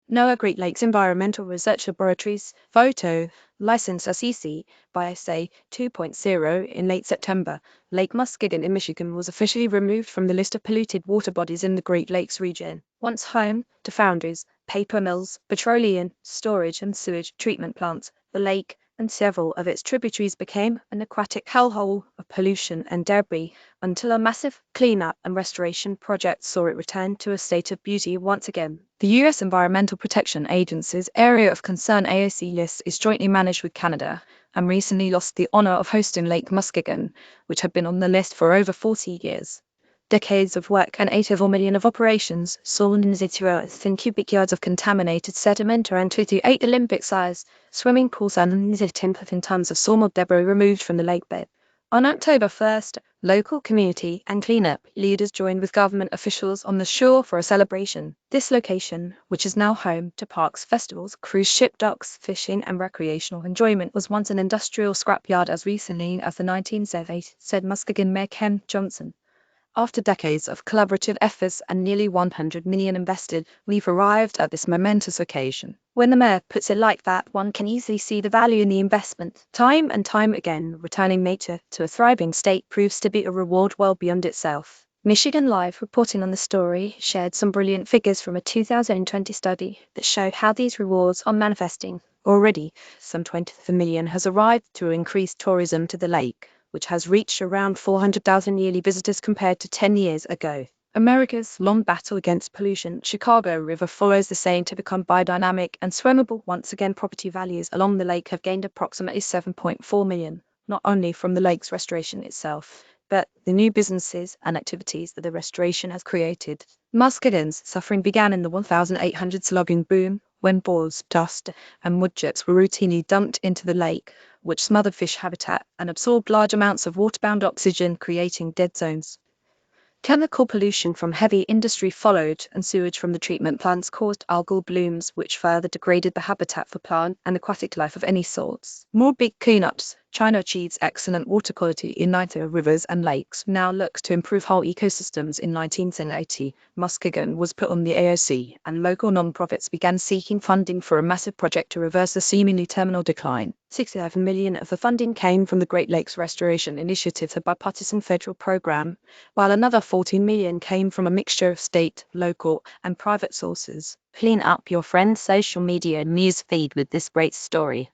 NOAA Great Lakes Environmental Research Laboratories photo license SEC by SA 2.0 in late September. Lake Muskegon in Michigan was officially removed from the list of polluted water bodies in the Great Lakes region. Once home to foundries, paper mills, petroleum storage and sewage treatment plants, the lake and several of its tributaries became an aquatic hellhole of pollution and debris until a massive cleanup and restoration project saw it return to a state of beauty once again. The U.S. Environmental Protection Agency's Area of Concern AOC list is jointly managed with Canada, and recently lost the honor of hosting Lake Muskegon, which had been on the list for over 40 years. Decades of work and 84 million of operations saw 0.0 cubic yards of contaminated sediment and 28 Olympic-sized swimming pools and 10 tons of sawmill debris removed from the lake bed. On October 1st, local community and cleanup leaders joined with government officials on the shore for a celebration. This location, which is now home to parks, festivals, cruise ship docks, fishing and recreational enjoyment, was once an industrial scrapyard as recently as the 1970s, said Muskegon Mayor Ken Johnson. After decades of collaborative efforts and nearly 100 million invested, we've arrived at this momentous occasion. When the mayor puts it like that, one can easily see the value in the investment. Time and time again, returning nature to a thriving state proves to be a reward well beyond itself. Michigan Live, reporting on the story, shared some brilliant figures from a 2020 study that show how these rewards are manifesting. Already, some 20 million has arrived through increased tourism to the lake, which has reached around 400,000 yearly visitors compared to 10 years ago. America's long battle against pollution, Chicago River follows the same to become biodynamic and swimmable. Once again, property values along the lake have gained approximately 7.4 million, not only from the lake's restoration itself, but the new businesses and activities that the restoration has created. Muskegon's suffering began in the 1800s logging boom, when balls, dust, and woodchips were routinely dumped into the lake, which smothered fish habitat and absorbed large amounts of waterbound oxygen, creating dead zones. Chemical pollution from heavy industry followed, and sewage from the treatment plants caused algal blooms, which further degraded the habitat for plant and aquatic life of any sorts. More big cleanups. China achieves excellent water quality in 90 rivers and lakes, now looks to improve whole ecosystems. In 1980, Muskegon was put on the AOC, and local non-profits began seeking funding for a massive project to reverse the seemingly terminal decline. 67 million of the funding came from the Great Lakes Restoration Initiative, a bipartisan federal program, while another 14 million came from a mixture of state, local, and private sources. Clean up your friend's social media news feed with this great story.